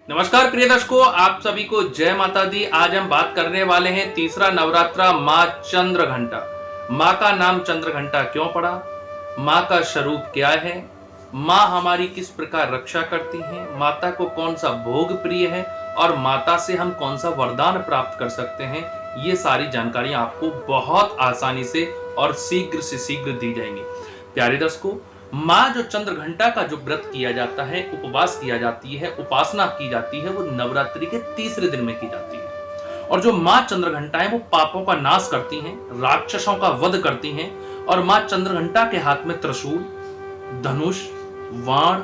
नमस्कार प्रिय दर्शकों, आप सभी को जय माता दी। आज हम बात करने वाले हैं तीसरा नवरात्रा माँ चंद्र घंटा। माँ का नाम चंद्र घंटा क्यों पड़ा, माँ का स्वरूप क्या है, माँ हमारी किस प्रकार रक्षा करती हैं, माता को कौन सा भोग प्रिय है और माता से हम कौन सा वरदान प्राप्त कर सकते हैं, ये सारी जानकारियां आपको बहुत आसानी से और शीघ्र से शीघ्र दी जाएंगी। प्यारे दर्शकों, माँ जो चंद्र घंटा का जो व्रत किया जाता है, उपवास किया जाती है, उपासना की जाती है, वो नवरात्रि के तीसरे दिन में की जाती है। और जो माँ चंद्र घंटा है वो पापों का नाश करती हैं, राक्षसों का वध करती हैं। और माँ चंद्र घंटा के हाथ में त्रिशूल, धनुष, वाण,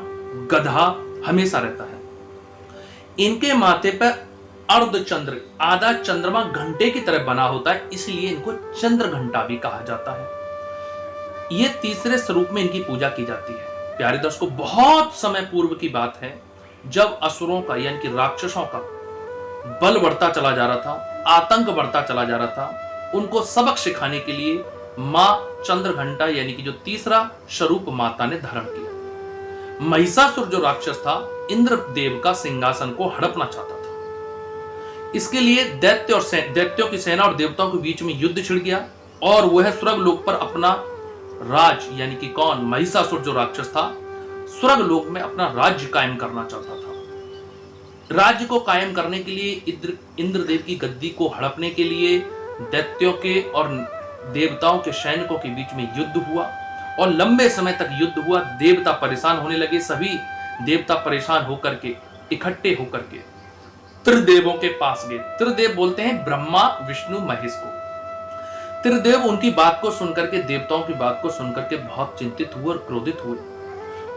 गधा हमेशा रहता है। इनके माथे पर अर्ध चंद्र, आधा चंद्रमा घंटे की तरह बना होता है, इसलिए इनको चंद्र घंटा भी कहा जाता है। ये तीसरे स्वरूप में इनकी पूजा की जाती है। प्यारे दर्शकों, बहुत समय पूर्व की बात है, जब असुरों का यानी कि राक्षसों का बल बढ़ता चला जा रहा था, आतंक बढ़ता चला जा रहा था, उनको सबक सिखाने के लिए मां चंद्र घंटा यानी कि जो तीसरा स्वरूप माता ने धारण किया। महिषासुर जो राक्षस था, इंद्र देव का सिंहासन को हड़पना चाहता था। इसके लिए दैत्यों की सेना और देवताओं के बीच में युद्ध छिड़ गया और वह स्वर्ग लोक पर अपना राज यानी कि कौन, महिषासुर जो राक्षस था, स्वर्ग लोक में अपना राज्य कायम करना चाहता था। राज्य को कायम करने के लिए इंद्रदेव की गद्दी को हड़पने के लिए दैत्यों के और देवताओं के सैनिकों के बीच में युद्ध हुआ और लंबे समय तक युद्ध हुआ। देवता परेशान होने लगे। सभी देवता परेशान होकर के इकट्ठे होकर के त्रिदेवों के पास गए। त्रिदेव बोलते हैं ब्रह्मा, विष्णु, महेश को। त्रिदेव उनकी बात को सुनकर के, देवताओं की बात को सुनकर के बहुत चिंतित हुए और क्रोधित हुए।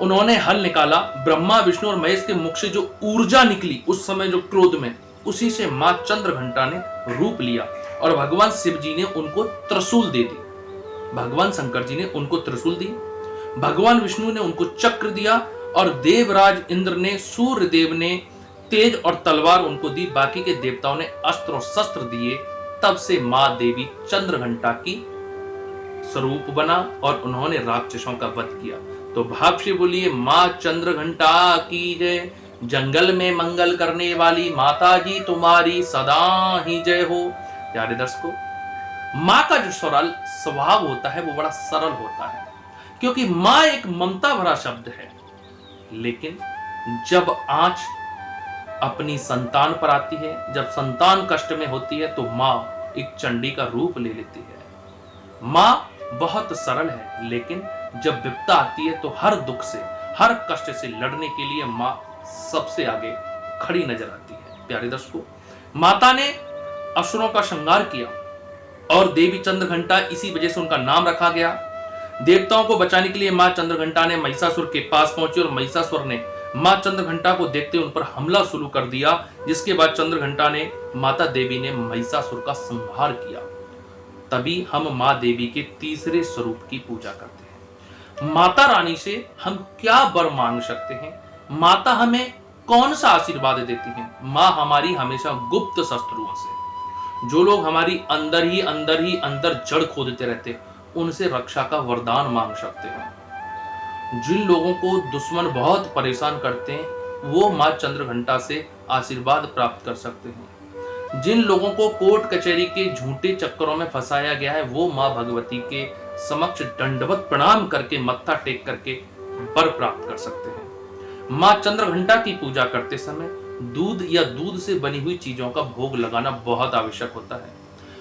उन्होंने हल निकाला। ब्रह्मा, विष्णु और महेश के मुख से जो ऊर्जा निकली उस समय जो क्रोध में, उसी से मां चंद्र घंटा ने रूप लिया और भगवान शिव जी ने उनको त्रिशूल दे दी। भगवान शंकर जी ने उनको त्रिशूल दी, भगवान विष्णु ने उनको चक्र दिया और देवराज इंद्र ने, सूर्य देव ने तेज और तलवार उनको दी। बाकी के देवताओं ने अस्त्र और शस्त्र दिए। तब से मां देवी चंद्र घंटा की स्वरूप बना और उन्होंने राक्षसों का वध किया। तो भाव से बोलिए, मां चंद्र घंटा की जय। जंगल में मंगल करने वाली माता जी तुम्हारी सदा ही जय हो। प्यारे दर्शकों, मां का जो सरल स्वभाव होता है वो बड़ा सरल होता है, क्योंकि मां एक ममता भरा शब्द है। लेकिन जब आंच अपनी संतान पर आती है, जब संतान कष्ट में होती है, तो मां एक चंडी का रूप ले लेती है। मां बहुत सरल है, लेकिन जब विपदा आती है तो हर दुख से, हर कष्ट से लड़ने के लिए मां सबसे आगे खड़ी नजर आती है। प्यारे दर्शकों, माता ने असुरों का संहार किया और देवी चंद्र घंटा, इसी वजह से उनका नाम रखा गया। देवताओं को बचाने के लिए मां चंद्र घंटा ने महिषासुर के पास पहुंची और महिषासुर ने मां चंद्र घंटा को देखते उन पर हमला शुरू कर दिया, जिसके बाद चंद्र घंटा ने, माता देवी ने महिषासुर का संहार किया। तभी हम मां देवी के तीसरे स्वरूप की पूजा करते हैं। माता रानी से हम क्या वर मांग सकते हैं, माता हमें कौन सा आशीर्वाद देती हैं। मां हमारी हमेशा गुप्त शत्रुओं से, जो लोग हमारी अंदर जड़ खोदते रहते, उनसे रक्षा का वरदान मांग सकते हैं। जिन लोगों को दुश्मन बहुत परेशान करते हैं, वो मां चंद्र घंटा से आशीर्वाद प्राप्त कर सकते हैं। जिन लोगों को कोर्ट कचहरी के झूठे चक्करों में फंसाया गया है, वो मां भगवती के समक्ष दंडवत प्रणाम करके, मत्था टेक करके वर प्राप्त कर सकते हैं। मां चंद्र घंटा की पूजा करते समय दूध या दूध से बनी हुई चीजों का भोग लगाना बहुत आवश्यक होता है।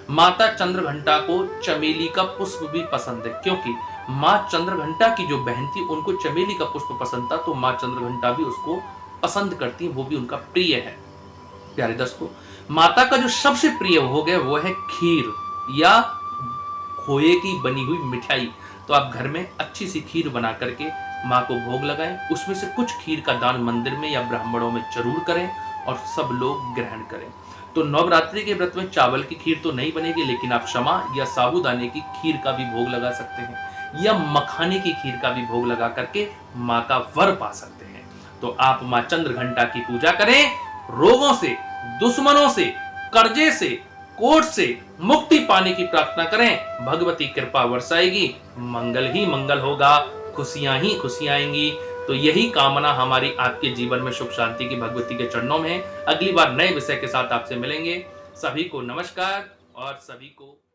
माता चंद्र घंटा को चमेली का पुष्प भी पसंद है, क्योंकि मां चंद्र घंटा की जो बहन थी उनको चमेली का पुष्प पसंद था, तो मां चंद्र घंटा भी उसको पसंद करती है, वो भी उनका प्रिय है। प्यारे दोस्तों, माता का जो सबसे प्रिय भोग है वो है खीर या खोए की बनी हुई मिठाई। तो आप घर में अच्छी सी खीर बना करके मां को भोग लगाएं, उसमें से कुछ खीर का दान मंदिर में या ब्राह्मणों में जरूर करें और सब लोग ग्रहण करें। तो नवरात्रि के व्रत में चावल की खीर तो नहीं बनेगी, लेकिन आप क्षमा या साबूदाने की खीर का भी भोग लगा सकते हैं या मखाने की खीर का भी भोग लगा करके मां का वर पा सकते हैं। तो आप मां चंद्र घंटा की पूजा करें, रोगों से, दुश्मनों से, कर्जे से, कोर्ट से मुक्ति पाने की प्रार्थना करें। भगवती कृपा बरसाएगी, मंगल ही मंगल होगा, खुशियां ही खुशियां आएंगी। तो यही कामना हमारी आपके जीवन में सुख शांति की भगवती के चरणों में है। अगली बार नए विषय के साथ आपसे मिलेंगे। सभी को नमस्कार और सभी को